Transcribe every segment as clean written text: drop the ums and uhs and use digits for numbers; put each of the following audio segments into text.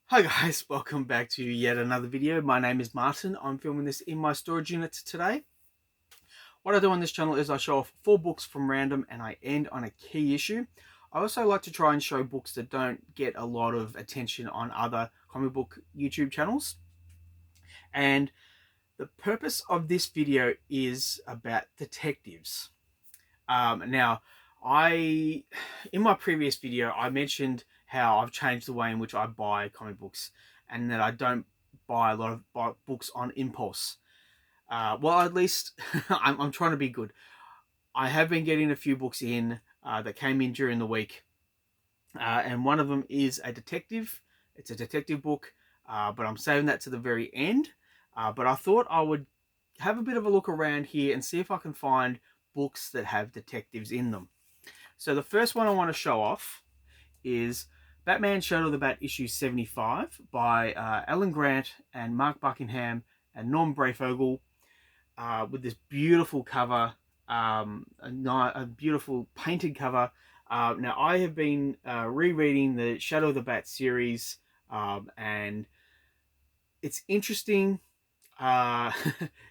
Hi guys, welcome back to yet another video. My name is Martin. I'm filming this in my storage unit today. What I do on this channel is I show off 4 books from random and I end on a key issue. I also like to try and show books that don't get a lot of attention on other comic book YouTube channels. And the purpose of this video is about detectives. Now, in my previous video, I mentioned how I've changed the way in which I buy comic books and that I don't buy a lot of books on impulse. Well, at least I'm trying to be good. I have been getting a few books in that came in during the week, and one of them is a detective. It's a detective book, but I'm saving that to the very end. But I thought I would have a bit of a look around here and see if I can find books that have detectives in them. So the first one I want to show off is Batman Shadow of the Bat issue 75 by Alan Grant and Mark Buckingham and Norm Breyfogle, with this beautiful cover, a beautiful painted cover. Now I have been rereading the Shadow of the Bat series, and it's interesting. Uh,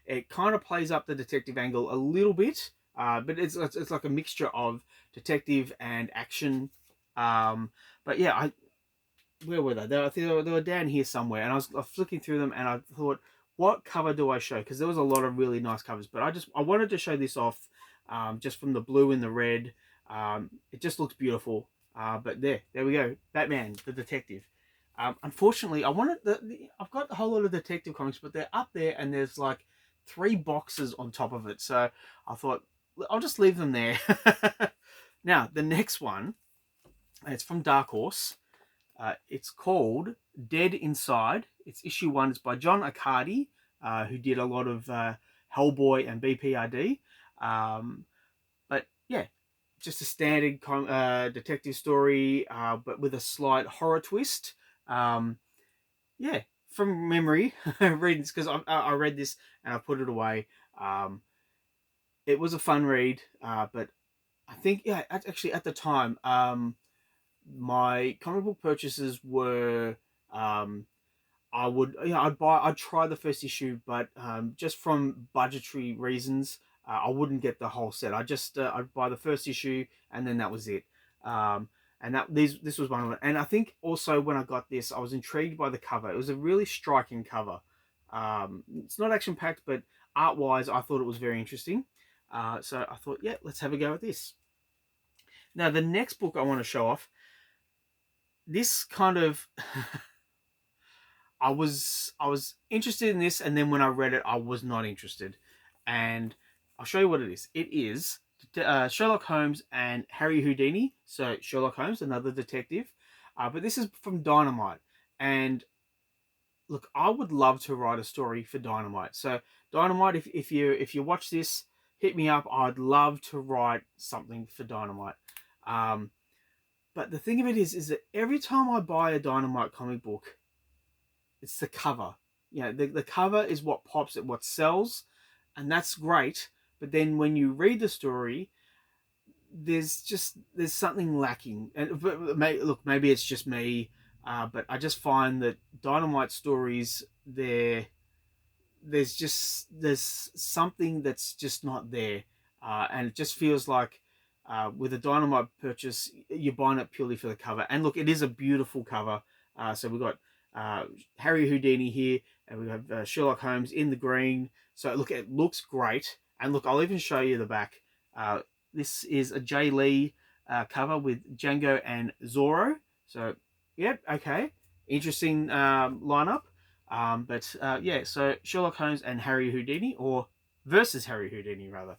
it kind of plays up the detective angle a little bit, but it's like a mixture of detective and action. But yeah, where were they? They were down here somewhere, and I was flicking through them, and I thought, what cover do I show? Because there was a lot of really nice covers, but I wanted to show this off, just from the blue and the red. It just looks beautiful. But there we go, Batman the detective. Unfortunately, I've got a whole lot of detective comics, but they're up there, and there's like 3 boxes on top of it. So I thought I'll just leave them there. Now the next one, it's from Dark Horse. It's called Dead Inside. It's issue 1. It's by John Accardi, who did a lot of Hellboy and BPRD. But yeah, just a standard detective story, but with a slight horror twist. Um, yeah, from memory, reading this because I read this and I put it away. Um, it was a fun read, but I think, yeah, actually at the time, my comic book purchases were, um, I'd try the first issue, but just from budgetary reasons, I wouldn't get the whole set. I'd buy the first issue and then that was it. Um, and this was one of them. And I think also when I got this, I was intrigued by the cover. It was a really striking cover. It's not action packed, but art wise, I thought it was very interesting. So I thought, yeah, let's have a go at this. Now the next book I want to show off, this kind of I was interested in this, and then when I read it, I was not interested. And I'll show you what it is. It is Sherlock Holmes and Harry Houdini. So Sherlock Holmes, another detective, but this is from Dynamite. And look, I would love to write a story for Dynamite. So Dynamite, if you watch this, hit me up. I'd love to write something for Dynamite. Um, but the thing of it is that every time I buy a Dynamite comic book, it's the cover. The cover is what pops, at what sells, and that's great. But then when you read the story, there's something lacking. And look, maybe it's just me, but I just find that Dynamite stories, there's something that's just not there, and it just feels like, with a Dynamite purchase, you're buying it purely for the cover. And look, it is a beautiful cover. So we've got Harry Houdini here, and we have Sherlock Holmes in the green. So look, it looks great. And look, I'll even show you the back. This is a Jay Lee cover with Django and Zorro. So yeah, okay, interesting lineup. But yeah, so Sherlock Holmes and Harry Houdini, or versus Harry Houdini rather.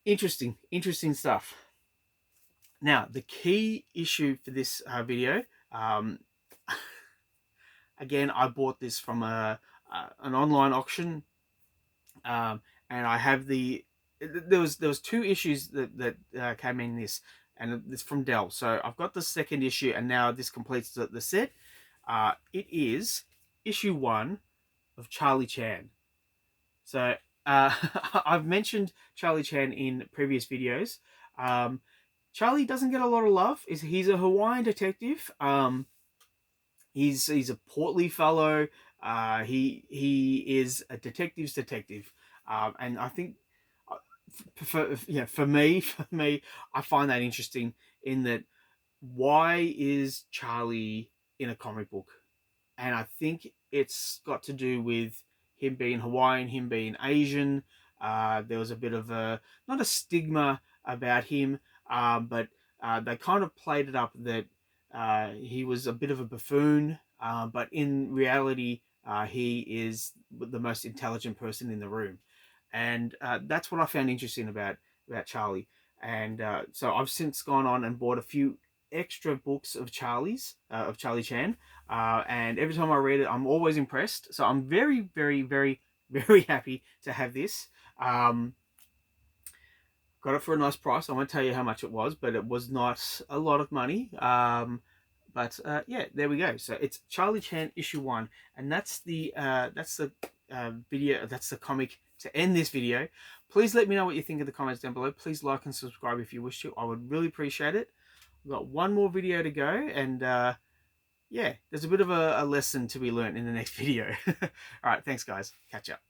Interesting stuff. Now, the key issue for this video, again, I bought this from an online auction, and I have there was 2 issues that came in this, and it's from Dell. So I've got the second issue, and now this completes the set. It is issue 1 of Charlie Chan. So I've mentioned Charlie Chan in previous videos. Charlie doesn't get a lot of love. He's a Hawaiian detective. He's a portly fellow. He is a detective's detective, and I think for me, I find that interesting. In that, why is Charlie in a comic book? And I think it's got to do with him being Hawaiian, him being Asian. There was a bit of a, not a stigma about him, but they kind of played it up that he was a bit of a buffoon, but in reality, he is the most intelligent person in the room, and that's what I found interesting about Charlie. And so I've since gone on and bought a few extra books of Charlie Chan, and every time I read it, I'm always impressed. So I'm very, very, very, very happy to have this. Um, got it for a nice price. I won't tell you how much it was, but it was not a lot of money. But yeah, there we go. So it's Charlie Chan issue 1, and that's the video. That's the comic to end this video. Please let me know what you think in the comments down below. Please like and subscribe if you wish to. I would really appreciate it. We've got one more video to go, and yeah, there's a bit of a lesson to be learned in the next video. All right, thanks guys. Catch up.